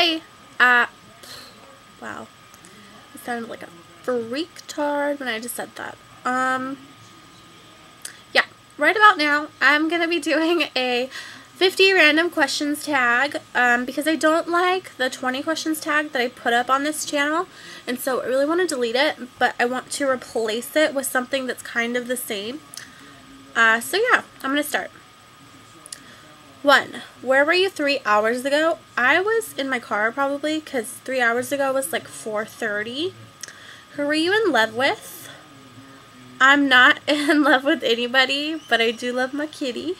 Hi! Wow. I sounded like a freak-tard when I just said that. Yeah, right about now, I'm gonna be doing a 50 random questions tag, because I don't like the 20 questions tag that I put up on this channel, and so I really want to delete it, but I want to replace it with something that's kind of the same. So yeah, I'm gonna start. 1. Where were you 3 hours ago? I was in my car probably, because 3 hours ago was like 4:30. Who were you in love with? I'm not in love with anybody, but I do love my kitty.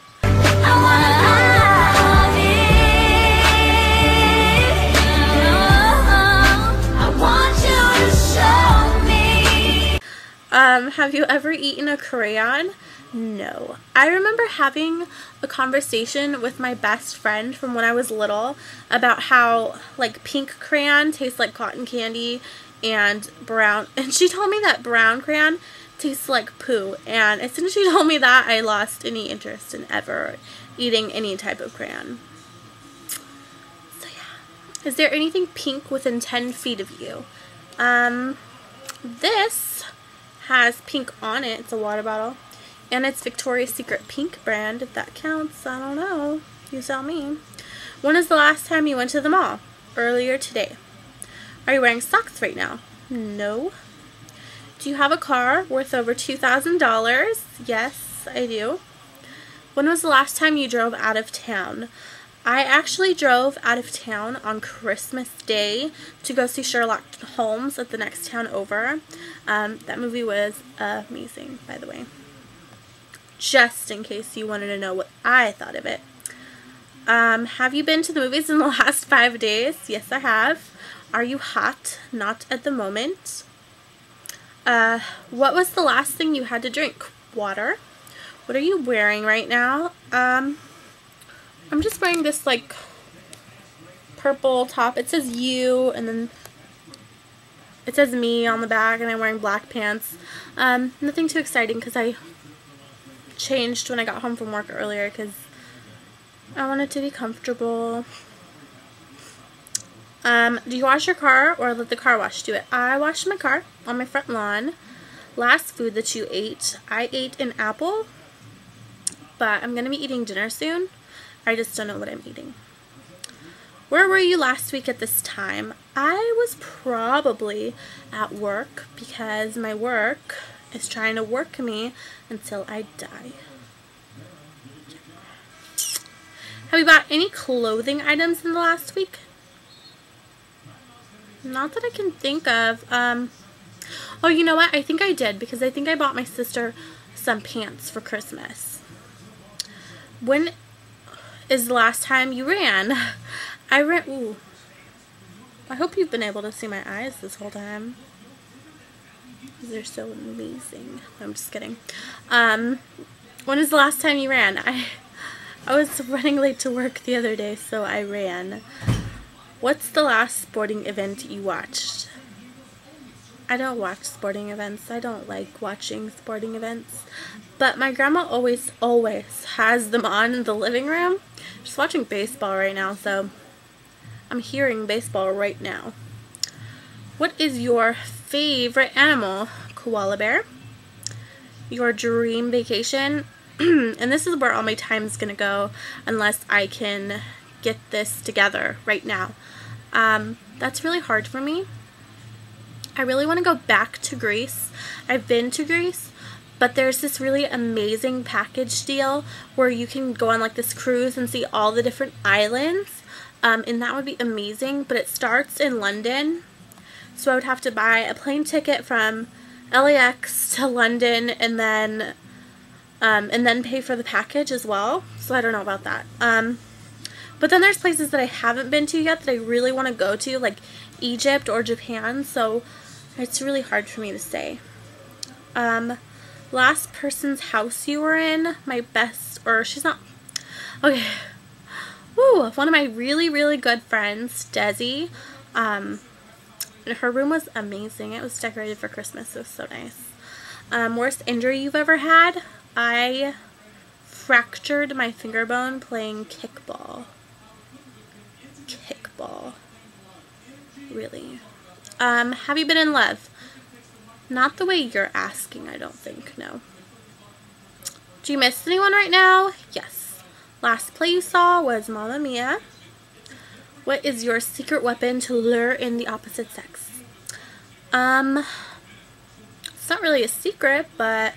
Have you ever eaten a crayon? No. I remember having a conversation with my best friend from when I was little about how like pink crayon tastes like cotton candy and brown, and she told me that brown crayon tastes like poo, and as soon as she told me that, I lost any interest in ever eating any type of crayon. So yeah. Is there anything pink within 10 feet of you? This has pink on it. It's a water bottle. And it's Victoria's Secret pink brand, if that counts. I don't know. You tell me. When is the last time you went to the mall? Earlier today. Are you wearing socks right now? No. Do you have a car worth over $2,000? Yes, I do. When was the last time you drove out of town? I actually drove out of town on Christmas Day to go see Sherlock Holmes at the next town over. That movie was amazing, by the way. Just in case you wanted to know what I thought of it. Have you been to the movies in the last 5 days? Yes, I have. Are you hot? Not at the moment. What was the last thing you had to drink? Water. What are you wearing right now? I'm just wearing this like purple top. It says you, and then it says me on the back, and I'm wearing black pants. Nothing too exciting because I changed when I got home from work earlier because I wanted to be comfortable. Do you wash your car or let the car wash do it? I washed my car on my front lawn. Last food that you ate, I ate an apple, but I'm going to be eating dinner soon. I just don't know what I'm eating. Where were you last week at this time? I was probably at work because my work is trying to work me until I die. Have you bought any clothing items in the last week? Not that I can think of. Oh, you know what? I think I did because I think I bought my sister some pants for Christmas. When is the last time you ran? I ran. Ooh. I hope you've been able to see my eyes this whole time. They're so amazing. I'm just kidding. When is the last time you ran? I was running late to work the other day, so I ran. What's the last sporting event you watched? I don't watch sporting events. I don't like watching sporting events. But my grandma always has them on in the living room. She's watching baseball right now, so I'm hearing baseball right now. What is your favorite animal? Koala bear. Your dream vacation? And this is where all my time's gonna go unless I can get this together right now. That's really hard for me. I really want to go back to Greece. I've been to Greece, but there's this really amazing package deal where you can go on like this cruise and see all the different islands, and that would be amazing, but it starts in London, so I would have to buy a plane ticket from LAX to London and then pay for the package as well, so I don't know about that. But then there's places that I haven't been to yet that I really want to go to, like Egypt or Japan, so it's really hard for me to say. Last person's house you were in, she's not, okay. Woo, one of my really, really good friends, Desi, her room was amazing. It was decorated for Christmas. It was so nice. Worst injury you've ever had? I fractured my finger bone playing kickball. Really. Have you been in love? Not the way you're asking, I don't think. No. Do you miss anyone right now? Yes. Last play you saw was Mamma Mia. What is your secret weapon to lure in the opposite sex? It's not really a secret, but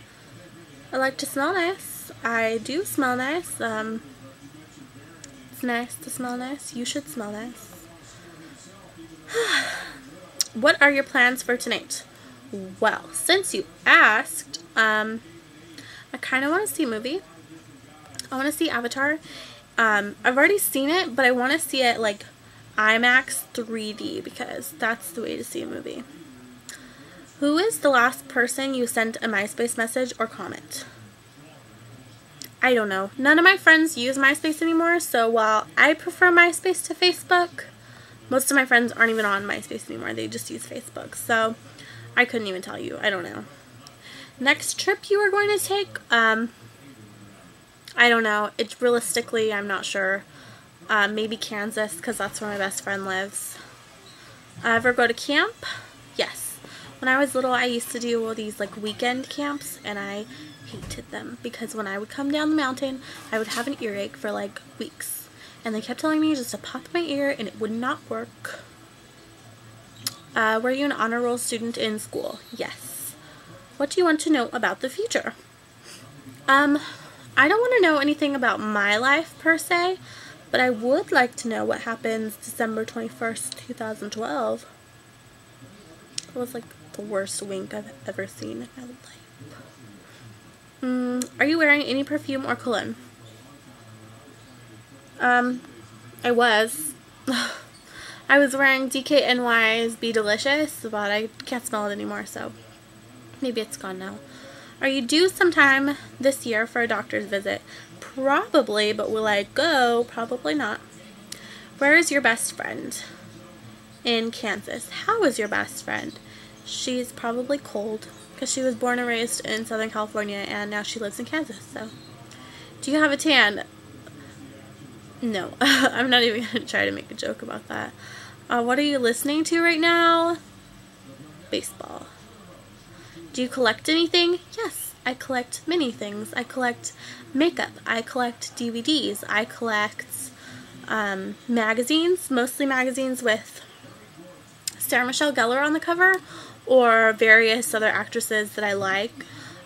I like to smell nice. I do smell nice. It's nice to smell nice. You should smell nice. What are your plans for tonight? Well, since you asked, I kind of want to see a movie. I want to see Avatar. I've already seen it, but I want to see it like IMAX 3D because that's the way to see a movie. Who is the last person you sent a MySpace message or comment? I don't know. None of my friends use MySpace anymore, so while I prefer MySpace to Facebook, most of my friends aren't even on MySpace anymore. They just use Facebook, so I couldn't even tell you. I don't know. Next trip you are going to take? I don't know. It's realistically, I'm not sure. Maybe Kansas, because that's where my best friend lives. Ever go to camp? Yes. When I was little, I used to do all these like weekend camps, and I hated them because when I would come down the mountain, I would have an earache for like weeks. And they kept telling me just to pop my ear, and it would not work. Were you an honor roll student in school? Yes. What do you want to know about the future? I don't want to know anything about my life per se, but I would like to know what happens December 21st, 2012. It was like the worst wink I've ever seen in my life. Are you wearing any perfume or cologne? I was. I was wearing DKNY's Be Delicious, but I can't smell it anymore, so maybe it's gone now. Are you due sometime this year for a doctor's visit? Probably, but will I go? Probably not. Where is your best friend? In Kansas. How is your best friend? She's probably cold because she was born and raised in Southern California and now she lives in Kansas. So, do you have a tan? No. I'm not even going to try to make a joke about that. What are you listening to right now? Baseball. Do you collect anything? Yes, I collect many things. I collect makeup. I collect DVDs. I collect magazines, mostly magazines with Sarah Michelle Gellar on the cover or various other actresses that I like.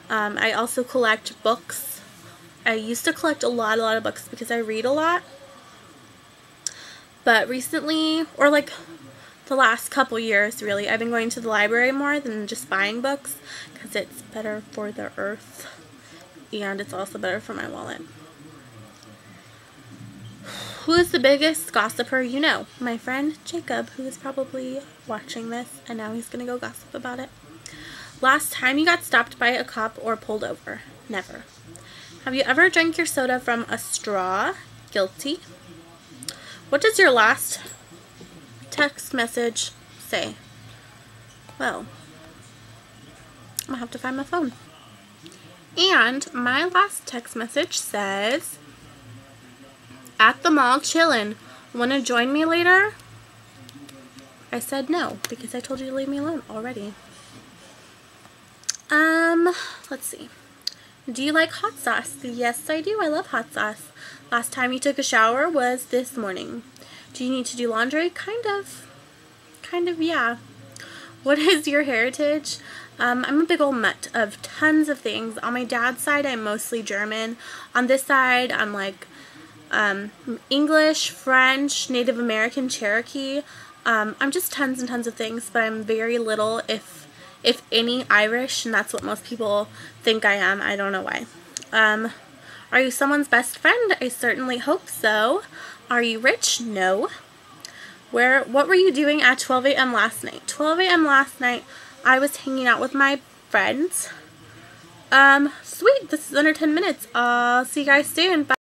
I also collect books. I used to collect a lot of books because I read a lot. But recently, or like the last couple years really, I've been going to the library more than just buying books because it's better for the earth and it's also better for my wallet. Who is the biggest gossiper you know? My friend Jacob, who is probably watching this, and now he's going to go gossip about it. Last time you got stopped by a cop or pulled over? Never. Have you ever drank your soda from a straw? Guilty. What does your last text message say? Well, I'm going to have to find my phone. And my last text message says, at the mall chillin'. Want to join me later? I said no because I told you to leave me alone already. Let's see. Do you like hot sauce? Yes, I do. I love hot sauce. Last time you took a shower was this morning. Do you need to do laundry? Kind of, yeah. What is your heritage? I'm a big old mutt of tons of things. On my dad's side, I'm mostly German. On this side, I'm like English, French, Native American, Cherokee. I'm just tons and tons of things, but I'm very little, if any, Irish, and that's what most people think I am. I don't know why. Are you someone's best friend? I certainly hope so. Are you rich? No. What were you doing at 12 a.m. last night? 12 a.m. last night, I was hanging out with my friends. Sweet, this is under 10 minutes. I'll see you guys soon. Bye.